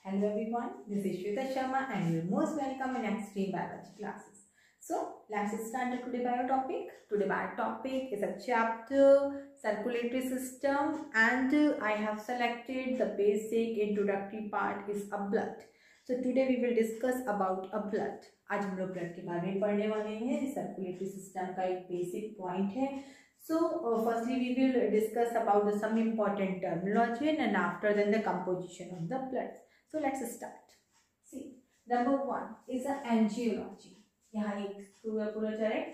Hello everyone, this is Shweta Sharma and you're most welcome in Extreme Biology classes. So let's start the today bio topic. Today bio topic is a chapter circulatory system and I have selected the basic introductory part is a blood. So today we will discuss about a blood. आज हम लोग blood के बारे में पढ़ने वाले हैं. Circulatory system का एक बेसिक पॉइंट है. So firstly we will discuss about some important terminology and after then the composition of the blood. So let's start. See, number one is a angiology. यहाँ एक पूरा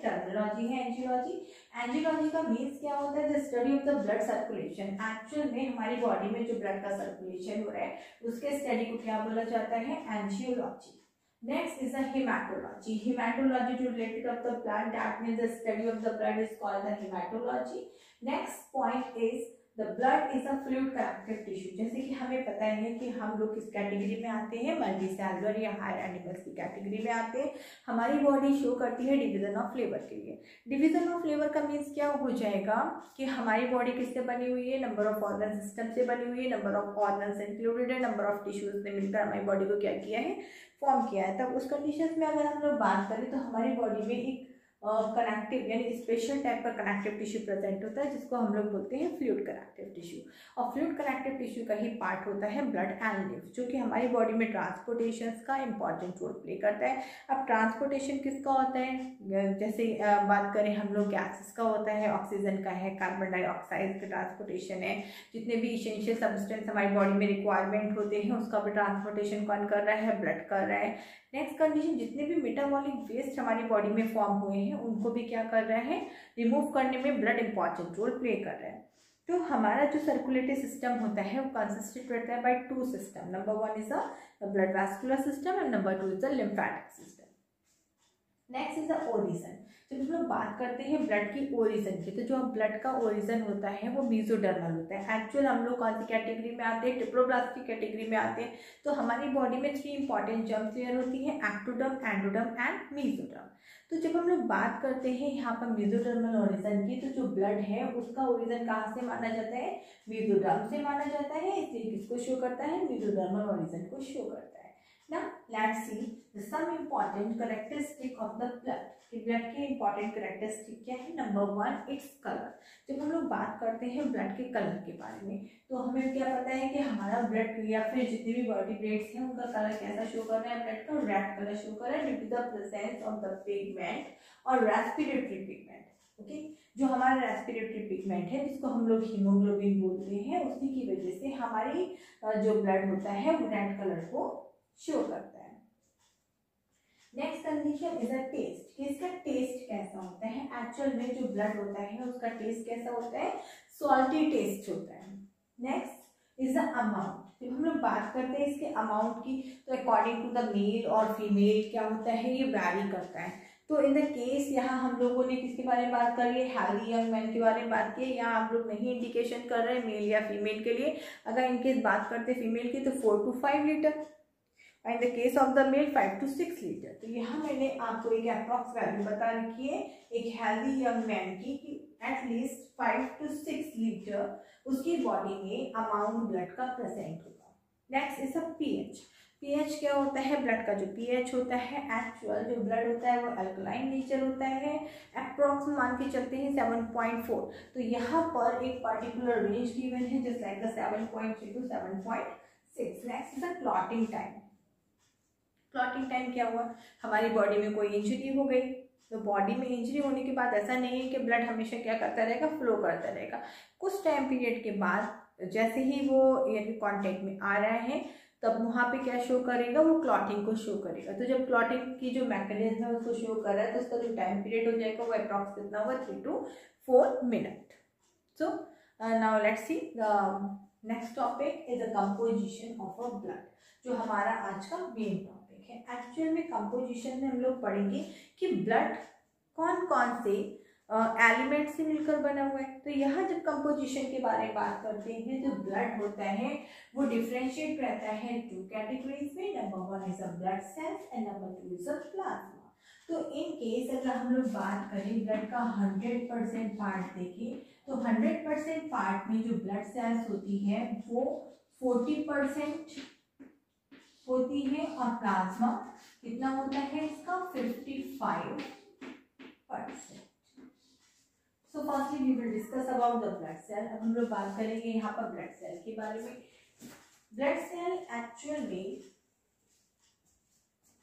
टर्मिनोलॉजी है angiology. Angiology का means क्या होता है? The study of the blood circulation. Actual में हमारी बॉडी में जो ब्लड का सर्कुलेशन हो रहा है उसके स्टडी को क्या बोला जाता है? Angiology. Next is a hematology. Hematology to related of the blood, that means the study of the blood is called the hematology. Next point is the blood is a fluid connective tissue. जैसे कि हमें पता है कि हम लोग किस category में आते हैं, मल्टीसेलुलर या हायर एनिमल्स की कैटेगरी में आते हैं. हमारी बॉडी शो करती है डिवीजन ऑफ फ्लेवर के लिए. डिवीजन ऑफ फ्लेवर का मीन्स क्या हो जाएगा कि हमारी बॉडी किससे बनी हुई है? नंबर ऑफ ऑर्गन सिस्टम से बनी हुई है. नंबर ऑफ ऑर्गन्स इंक्लूडेड है. नंबर ऑफ टिश्यूज ने मिलकर हमारी बॉडी को क्या किया है? फॉर्म किया है. तब उस कंडीशन में अगर हम लोग बात करें तो हमारी बॉडी में एक कनेक्टिव यानी स्पेशल टाइप का कनेक्टिव टिश्यू प्रेजेंट होता है जिसको हम लोग बोलते हैं फ्लूइड कनेक्टिव टिश्यू. और फ्लूइड कनेक्टिव टिश्यू का ही पार्ट होता है ब्लड एंड लिम्फ, जो कि हमारी बॉडी में ट्रांसपोर्टेशन का इंपॉर्टेंट रोल प्ले करता है. अब ट्रांसपोर्टेशन किसका होता है? जैसे बात करें हम लोग गैसेस का होता है, ऑक्सीजन का है, कार्बन डाइऑक्साइड का ट्रांसपोर्टेशन है. जितने भी इसेंशियल सब्सटेंस हमारी बॉडी में रिक्वायरमेंट होते हैं उसका भी ट्रांसपोर्टेशन कौन कर रहा है? ब्लड कर रहा है. नेक्स्ट कंडीशन, जितने भी मेटाबॉलिक वेस्ट हमारी बॉडी में फॉर्म हुए हैं उनको भी क्या कर रहा है? रिमूव करने में ब्लड इंपॉर्टेंट रोल प्ले कर रहा है. तो हमारा जो सर्कुलेटरी सिस्टम होता है वो कंसिस्टेड रहता है by two system. Number one is a blood vascular system and number two is a lymphatic system. Next is the origin. जब हम लोग बात करते हैं ब्लड की ओरिजिन की, तो जो ब्लड का ओरिजिन होता है वो मेसोडर्मल होता है. एक्चुअल हम लोग कौन सी कैटेगरी में आते हैं? ट्रिप्लोब्लास्ट की कैटेगरी में आते हैं. तो हमारी बॉडी में 3 इंपॉर्टेंट जर्म लेयर होती है, एक्टोडर्म, एंडोडर्म एंड मेसोडर्म. तो जब हम लोग बात करते हैं यहाँ पर मेसोडर्मल ओरिजिन की, तो जो ब्लड है उसका ओरिजिन कहाँ से माना जाता है? मेसोडर्म से माना जाता है. इसलिए किसको शो करता है? मेसोडर्मल ओरिजिन को शो करता है. Now let's see the some important characteristic of the blood. Blood के इंपॉर्टेंट कैरेक्टरिस्टिक क्या है? Number one, its colour. जब हम लोग बात करते हैं ब्लड के कलर के बारे में तो हमें क्या पता है कि हमारा ब्लड या फिर जितने भी बॉडीप्लेट्स हैं उनका कलर कैसा शो कर रहा है? ब्लड का रेड कलर शो कर रहा है due to the presence of the pigment और रेस्पिरेटरी पिगमेंट. ओके, जो हमारा रेस्पिरेटरी पिगमेंट है जिसको हम लोग हीमोग्लोबिन बोलते हैं, उसी की वजह से हमारी जो ब्लड होता है वो रेड कलर को शो करता है. Next condition is a taste. कि इसका टेस्ट कैसा होता है? एक्चुअल में जो ब्लड होता है उसका टेस्ट कैसा होता है? सॉल्टी टेस्ट होता है. Next is the amount. जब हम लोग बात करते हैं इसके अमाउंट की तो अकॉर्डिंग टू द मेल और फीमेल क्या होता है? ये वैरी करता है. तो इन द केस यहाँ हम लोगों ने किसके बारे में बात करी है? हेल्दी यंग मैन के बारे में बात की है. यहाँ हम लोग नहीं इंडिकेशन कर रहे हैं मेल या फीमेल के लिए. अगर इनकेस बात करते हैं फीमेल की तो 4 to 5 litre, in the case of the male 5 to 6 litre. तो यहाँ मैंने आपको एक अप्रॉक्स वैल्यू बता रखी है एक हेल्दी यंग मैन की कि एटलीस्ट 5 to 6 लीटर उसकी बॉडी में अमाउंट ब्लड का प्रेजेंट होगा. Next is a pH. PH क्या होता है? ब्लड का जो पीएच होता है, एक्चुअल जो ब्लड होता है वो अल्कलाइन नेचर होता है. अप्रॉक्स मान के चलते हैं 7.4. तो यहाँ पर एक पर्टिकुलर रेंज गिवन है just like 7.3 to 7.6. Next is a clotting time. Clotting time क्या हुआ? हमारी बॉडी में कोई इंजरी हो गई तो बॉडी में इंजरी होने के बाद ऐसा नहीं है कि ब्लड हमेशा क्या करता रहेगा? फ्लो करता रहेगा. कुछ टाइम पीरियड के बाद जैसे ही वो यानी कॉन्टेक्ट में आ रहा है तब वहाँ पे क्या शो करेगा? वो क्लॉटिंग को शो करेगा. तो जब क्लॉटिंग की जो मैकेनिज्म है उसको शो कर रहा है तो उसका जो टाइम पीरियड हो जाएगा वो अप्रॉक्स कितना होगा? 3 to 4 minute. So now let's see the next topic is the composition of a blood, जो हमारा आज का मेन टॉपिक है. एक्चुअल में कंपोजिशन में हम लोग पढ़ेंगे कि ब्लड कौन कौन से एलिमेंट से मिलकर बना हुआ है. तो यहाँ जब कंपोजिशन के बारे में बात करते हैं जो ब्लड होता है वो डिफरेंशिएट रहता है 2 कैटेगरीज में. Number one is a blood cells and number 2 is a plasma. तो इन केस अगर हम लोग बात करें ब्लड का 100% पार्ट देखें तो 100% पार्ट में जो ब्लड सेल्स होती है वो 40% होती है और प्लाज्मा कितना होता है इसका 55%। So firstly we will discuss about the blood cell. अब हम लोग बात करेंगे यहाँ पर ब्लड सेल के बारे में। ब्लड सेल एक्चुअल में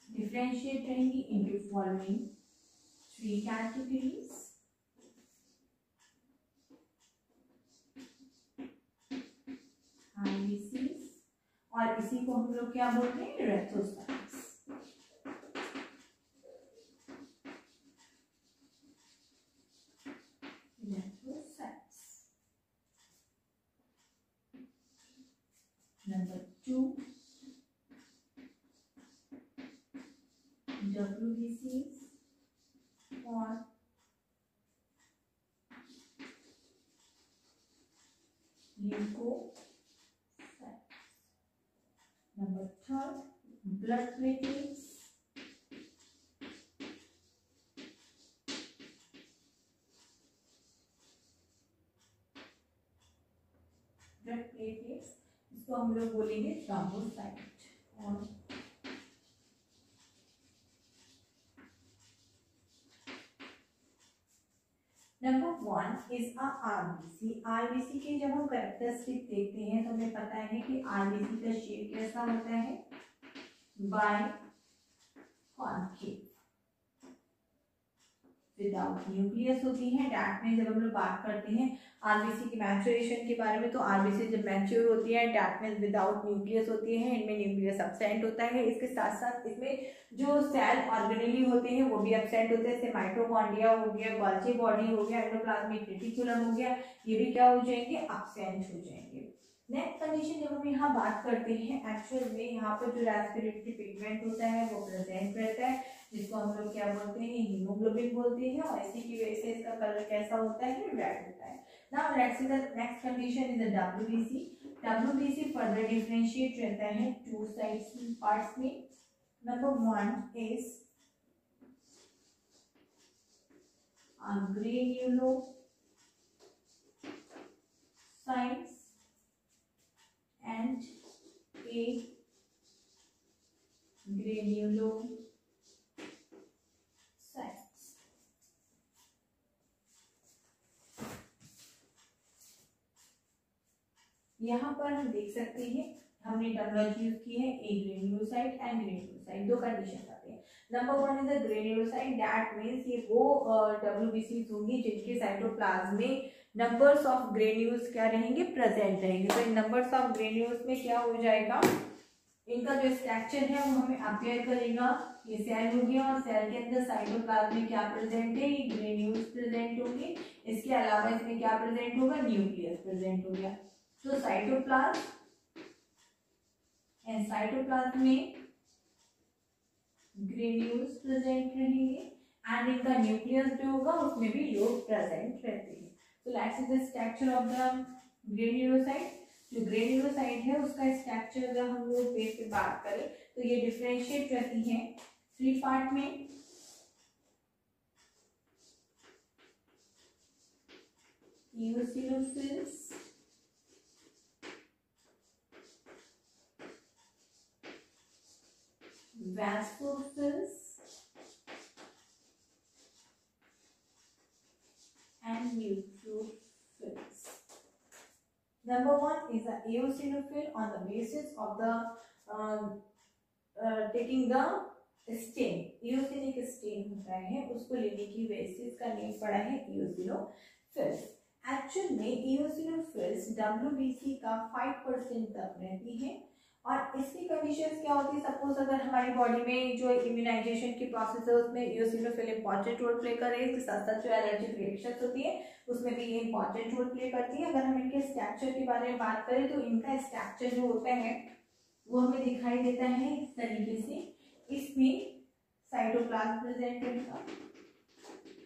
डिफरेंशिएट रहेंगी इनटू फॉलोइंग 3 कैटेगरीज। आईवीसीज, और इसी को हम लोग क्या बोलते हैं, इरेथ्रोसाइट्स। नंबर 2 WBCs और ल्यूकोसाइट्स। नंबर 3 ब्लड प्लेटलेट्स, इसको हम लोग बोलेंगे थ्रोम्बोसाइट। और number 1 is a RBC. RBC के जब हम कैरेक्टरिस्टिक देखते हैं तो हमें पता है कि आरबीसी का शेप कैसा होता है, बाइकॉन्केव, विदाउट न्यूक्लियस होती है। डैट में जब हम लोग बात करते हैं आरबीसी की मैच्योरेशन के बारे में, तो आरबीसी जब मैच्योर होती है डैट में विदाउट न्यूक्लियस होती है, इनमें न्यूक्लियस एब्सेंट होता है। इसके साथ साथ इसमें जो सेल ऑर्गेनेली होते हैं वो भी एब्सेंट होते हैं, जैसे माइटोकॉन्ड्रिया हो गया, गोल्गी बॉडी हो गया, एंडोप्लाज्मिक रेटिकुलम हो गया, ये भी क्या हो जाएंगे, एब्सेंट हो जाएंगे। नेक्स्ट कंडीशन जब हम यहाँ बात करते हैं, एक्चुअल में यहाँ पर जो रेस्पिरेटरी पिगमेंट होता है वो प्रेजेंट रहता है, जिसको हम लोग क्या बोलते हैं, हीमोग्लोबिन बोलते हैं, और इसी की वजह से इसका कलर कैसा होता है, रेड होता है। Now let's see the next condition is the WBC। WBC further differentiate रहता है 2 साइड्स पार्ट्स में। Number 1 is granulocytes and a granulocytes। यहाँ पर हम देख सकते हैं हमने टर्मिनोलॉजी यूज की है, agranulocyte and granulocyte. 2 condition आते हैं। Number 1 is the granulocyte, that means ये वो WBCs होंगी जिनके साइटोप्लाज्म में नंबर्स ऑफ ग्रेन्यूल्स क्या रहेंगे, प्रेजेंट रहेंगे। तो इन नंबर्स ऑफ ग्रेन्यूल्स में क्या हो जाएगा, इनका जो स्ट्रक्चर है वो हमें अपेयर करेगा। ये सेल हो गया और सेल के अंदर साइटोप्लाज्म में क्या प्रेजेंट है, ये ग्रेन्यूल्स प्रेजेंट होंगे। इसके अलावा इसमें क्या प्रेजेंट होगा, न्यूक्लियस प्रेजेंट हो गया। तो साइटोप्लाज्म एंड साइटोप्लाज्म में ग्रेन्यूल्स प्रेजेंट रहेंगे एंड इनका न्यूक्लियस जो होगा उसमें भी लोग प्रेजेंट रहते हैं। तो let's see the structure of the granulocyte. जो ग्रेन्युलोसाइट है उसका स्ट्रक्चर अगर हम लोग बेस पे बात करें तो ये डिफरेंशिएट रहती है 3 पार्ट में। eosinophils, basophils and neutrophils. Number 1 is the eosinophil on the basis of the taking the stain, eosinic stain होता है उसको लेने की वजह से इसका नेम पड़ा है eosinophils। एक्चुअल में eosinophils WBC का 5% तक रहती है। और इसकी कंडीशंस क्या होती है, सपोज अगर हमारी बॉडी में जो इम्यूनाइजेशन की प्रोसेस है उसमें eosinophil इंपॉर्टेंट रोल प्ले कर रही है, इसके साथ साथ जो एलर्जिक रिएक्शंस होती है उसमें भी ये इंपॉर्टेंट रोल प्ले करती है। अगर हम इनके स्ट्रक्चर के बारे में बात करें तो इनका स्ट्रक्चर जो होता है वो हमें दिखाई देता है इस तरीके से। इसमें साइटोप्लाज्म प्रेजेंट रहेगा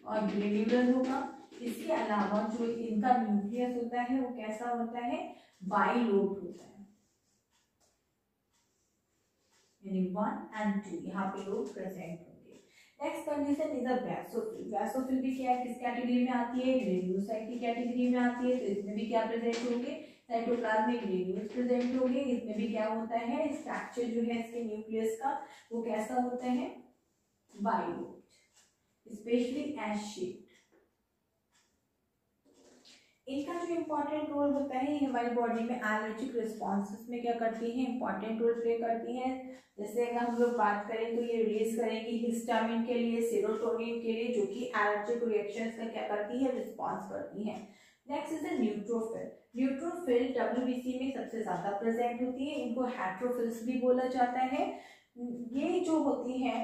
और ग्रेन्युलर होगा। इसके अलावा जो इनका न्यूक्लियस होता है वो कैसा होता है, बाइलोब्ड होता है, यानी 1 and 2 यहाँ पे लोग प्रेजेंट होंगे। Next condition is a basophil. Basophil भी क्या किस कैटेगरी में आती है, ग्रेन्युलोसाइट की कैटेगरी में आती है। तो इसमें भी क्या प्रेजेंट होंगे, साइटोप्लाज्मिक ग्रेन्यूल्स प्रेजेंट होंगे। इसमें भी क्या होता है, स्ट्रक्चर जो है इसके न्यूक्लियस का वो कैसा होता है, बाइलोब्ड, स्पेशली एस शेप। इनका जो इम्पोर्टेंट रोल होता है, हमारी बॉडी में एलर्जिक रिस्पॉन्सेस में क्या करती हैं, इंपॉर्टेंट रोल प्ले करती हैं। जैसे अगर हम लोग बात करें तो ये रिलीज करेंगी हिस्टामिन के लिए, सेरोटोनिन के लिए, जो कि एलर्जिक रिएक्शंस का क्या करती है, रिस्पॉन्स करती है। Next is the neutrophil. Neutrophil WBC में सबसे ज्यादा प्रेजेंट होती है, इनको हेट्रोफिल्स भी बोला जाता है। ये जो होती है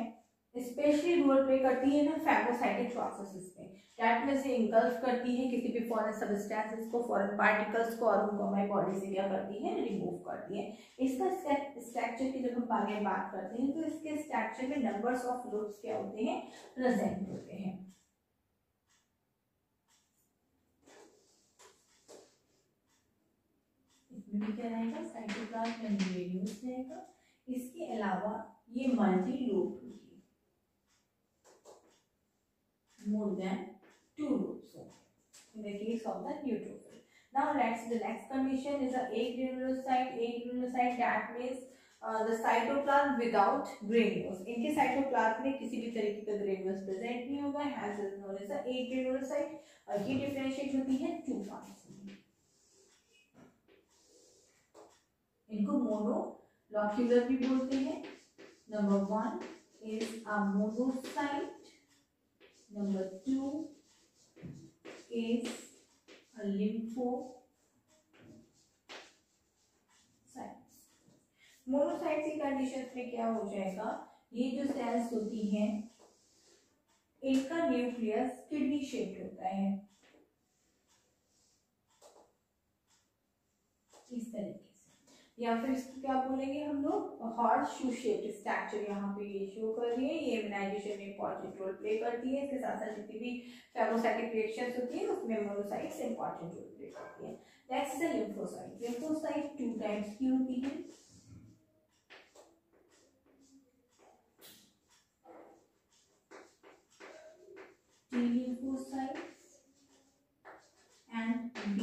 स्पेशली रोल प्ले करती है ना फैगोसाइटिक प्रोसेसेस में, दैट में से इंगल्फ करती है किसी भी फॉरेन सब्सटेंसेस को, फॉरेन पार्टिकल्स को, और उनको हमारी बॉडी से क्या करती है, रिमूव करती है। इसका स्ट्रक्चर की जब हम आगे बात करते हैं तो इसके स्ट्रक्चर में नंबर्स ऑफ लूप्स क्या होते हैं, प्रेजेंट होते हैं। इसमें भी क्या रहेगा, साइटोप्लाज्म में ग्रेन्यूल्स रहेगा। इसके अलावा ये मल्टी लूप होगी, more than 2 loops in the case of the neutrophil. Now let's the next condition is a agranulocyte. Agranulocyte that means the cytoplasm without granules. इनके साइटोप्लाज्म में किसी भी तरीके का ग्रेन्यूल्स प्रेजेंट नहीं होगा, hence is known as the agranulocyte। और ये डिफरेंशिएट होती है 2 पार्ट्स में। इनको मोनोलॉक्यूलर भी बोलते हैं। Number 1 is a monocyte, number 2 is a lymphocyte। Monocyte की कंडीशन में क्या हो जाएगा, ये जो सेल्स होती हैं इनका न्यूक्लियस किडनी शेप्ड होता है, इस तरीके से, या फिर इसको क्या बोलेंगे हम लोग, हॉर्स शू शेप्ड स्ट्रक्चर यहाँ पे ये शो कर रही है। ये इम्यूनाइजेशन में इंपॉर्टेंट रोल प्ले करती है। इसके साथ साथ जितनी भी फैगोसाइटिक रिएक्शंस होती है उसमें मोनोसाइट्स इंपॉर्टेंट रोल प्ले करती है। नेक्स्ट है लिम्फोसाइट। लिम्फोसाइट 2 टाइप्स की होती है, T lymphocytes and B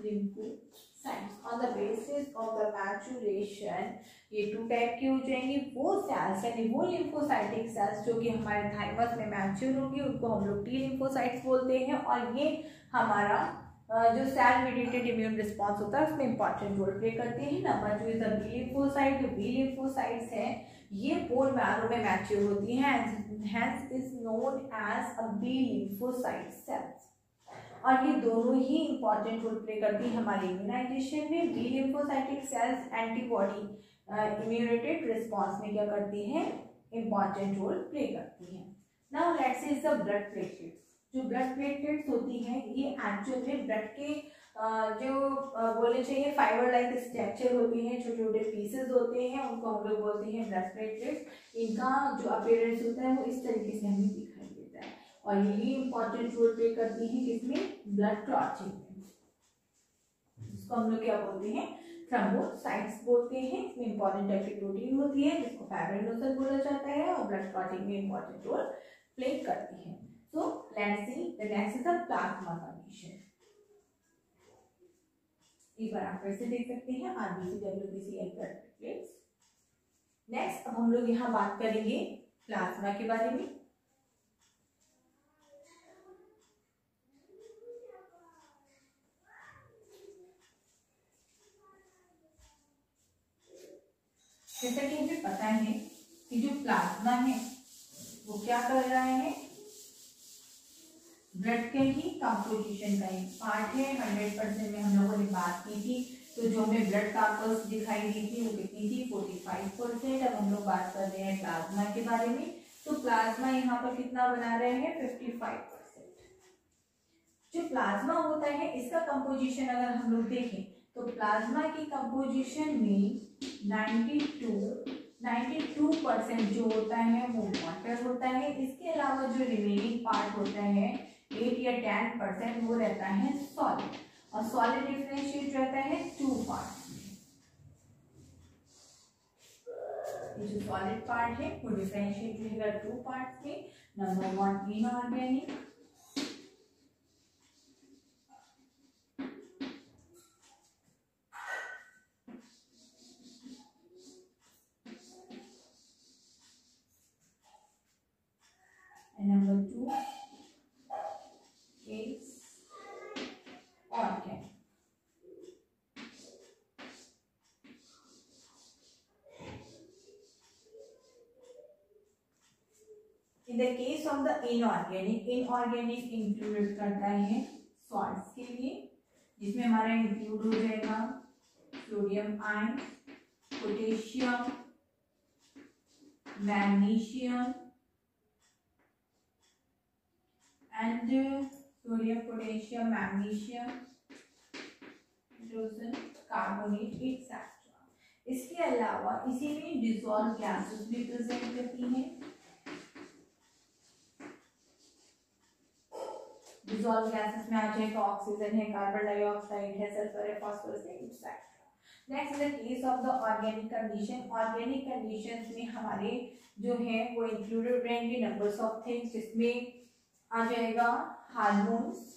lymphocytes। On the basis of the maturation ये 2 टाइप की हो जाएंगी। वो सेल्स यानी वो लिम्फोसाइटिक सेल्स जो कि हमारे थाइमस में मैच्योर होंगी उनको हम लोग टी लिम्फोसाइट्स बोलते हैं। और ये हमारा जो सेल मेडिएटेड इम्यून रिस्पॉन्स होता है उसमें इंपॉर्टेंट रोल प्ले करते हैं। Number 2 is B lymphocyte. जो बी लिम्फोसाइट्स है ये बोन मैरो में मैच्योर होती हैं, hence is known as a B lymphocyte cells. और ये दोनों ही इंपॉर्टेंट रोल प्ले करती है हमारे इम्यूनाइजेशन में। B lymphocytic cells antibody immunated response में क्या करती हैं, इंपॉर्टेंट रोल प्ले करती हैं। Now let's see the blood platelets. जो ब्लड प्लेटलेट्स होती हैं ये एक्चुअल में ब्लड के जो बोले चाहिए फाइबर लाइक स्ट्रक्चर होती हैं, छोटे छोटे पीसेस होते हैं, उनको हम लोग बोलते हैं ब्लड प्लेटलेट्स। इनका जो अपीयरेंस होता है वो इस तरीके से हमें दिखाई देता है और ये इंपॉर्टेंट रोल प्ले करती है किसमें, ब्लड क्लॉटिंग में। इसको हम लोग क्या बोलते हैं, थ्रोम्बोसाइट्स बोलते हैं। इसमें इंपॉर्टेंट टाइप की प्रोटीन होती है जिसको फाइब्रिनोजन बोला जाता है और ब्लड क्लॉटिंग में इंपॉर्टेंट रोल प्ले करती है। So let's see the next is the plasma condition. एक बार आप फिर से देख सकते हैं RBC, WBC and blood platelets. Next अब हम लोग यहाँ बात करेंगे प्लाज्मा के बारे में। जैसा कि हमें पता है कि जो प्लाज्मा है वो क्या कर रहा है, ब्लड के ही कंपोजिशन का एक पार्ट है। 100% में हम लोगों ने बात की थी तो जो हमें ब्लड कार्पस दिखाई दी थी वो कितनी थी, 45%। अब हम लोग बात कर रहे हैं प्लाज्मा के बारे में। तो प्लाज्मा यहाँ पर कितना बना रहे हैं, 55%। जो प्लाज्मा होता है इसका कंपोजिशन अगर हम लोग देखें तो प्लाज्मा की कंपोजिशन में 92% जो होता है वो वाटर होता है। इसके अलावा जो रिमेनिंग पार्ट होता है 8 या 10% वो रहता है सॉलिड, और सॉलिड डिफरेंशिएट रहता है 2 पार्ट्स में। ये जो सॉलिड पार्ट है वो डिफरेंशिएट रहेगा 2 पार्ट्स में। Number 1 inorganic in the case of the inorganic included करता है सॉल्ट्स के लिए, जिसमें हमारा इंक्लूड हो जाएगा sodium ion, potassium, magnesium and sodium, potassium, magnesium, hydrogen, carbonate etcetera. इसके अलावा इसी में डिसॉल्व गैसेस भी प्रेजेंट रहती हैं। डिसॉल्व गैसेस में आ जाएगा ऑक्सीजन है, कार्बन डाइऑक्साइड है, सल्फर है, फास्फोरस है etcetera. Next in the case of the organic condition, organic conditions में हमारे जो है वो इंक्लूडेड रहेंगे नंबर्स ऑफ थिंग्स, जिसमें आ जाएगा हार्मोन्स,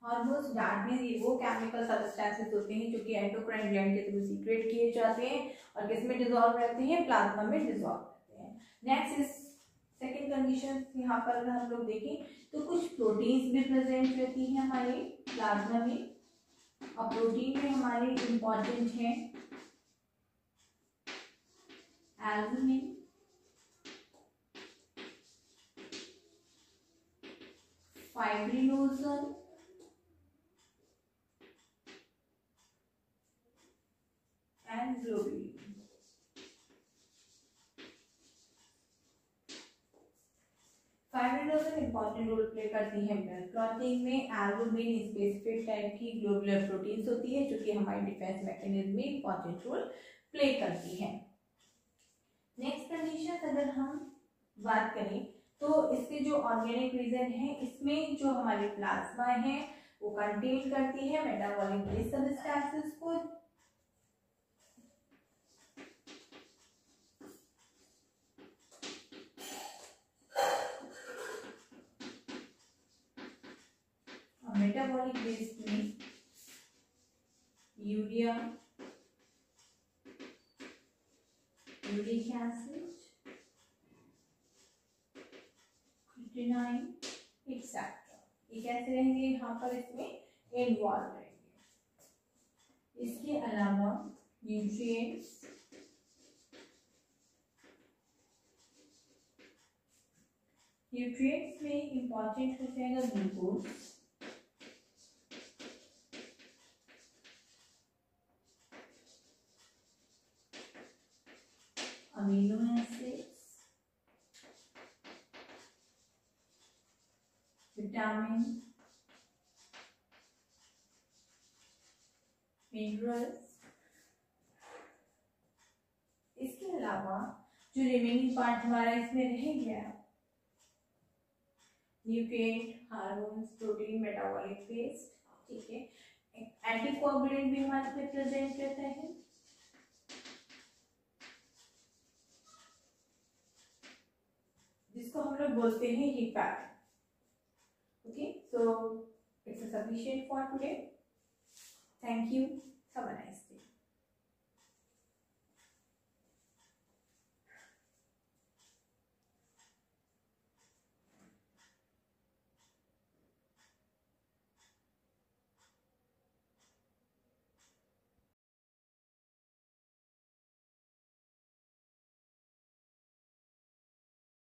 हार्मोन्स दैट मींस ये वो केमिकल सब्सटेंसेस होते हैं जो कि एंडोक्राइन ग्लैंड के थ्रू सीक्रेट किए जाते हैं और किसमें डिसॉल्व रहते हैं, प्लाज्मा में डिसॉल्व रहते हैं। नेक्स्ट इज सेकंड कंडीशन, यहाँ पर अगर हम लोग देखें तो कुछ प्रोटीन्स भी प्रेजेंट रहती हैं हमारे प्लाज्मा में, और प्रोटीन में हमारे इंपॉर्टेंट हैं albumin, fibrinogen and globulin. Fibrinogen important role play करती है ब्लड क्लॉटिंग में, एल्बुमिन स्पेसिफिक टाइप की ग्लोबुलर प्रोटीन्स होती है जो कि हमारे डिफेंस मैकेनिज्म में इंपॉर्टेंट रोल प्ले करती है। नेक्स्ट कंडीशन अगर हम बात करें तो इसके जो ऑर्गेनिक रीजन है, इसमें जो हमारे प्लाज्मा है वो कंटेन करती है मेटाबॉलिक बेस्ड सब्सटेंसेस को, मेटाबॉलिक बेस्ड में urea, uric acid, creatinine etcetera, ये कैसे रहेंगे यहाँ पर इसमें इन्वॉल्व रहेंगे। इसके अलावा न्यूट्रिएंट्स, न्यूट्रिएंट्स में इंपॉर्टेंट हो जाएगा glucose, amino acids, vitamin, minerals. इसके अलावा जो रिमेनिंग पार्ट हमारा इसमें रह गया, nutrient, hormones, protein, metabolic based, ठीक है। एंटीकोगुलेंट भी हमारे पे प्रेजेंट रहता है, जिसको हम लोग बोलते हैं हिपैट। Okay, so it's sufficient for today. Thank you, have a nice day.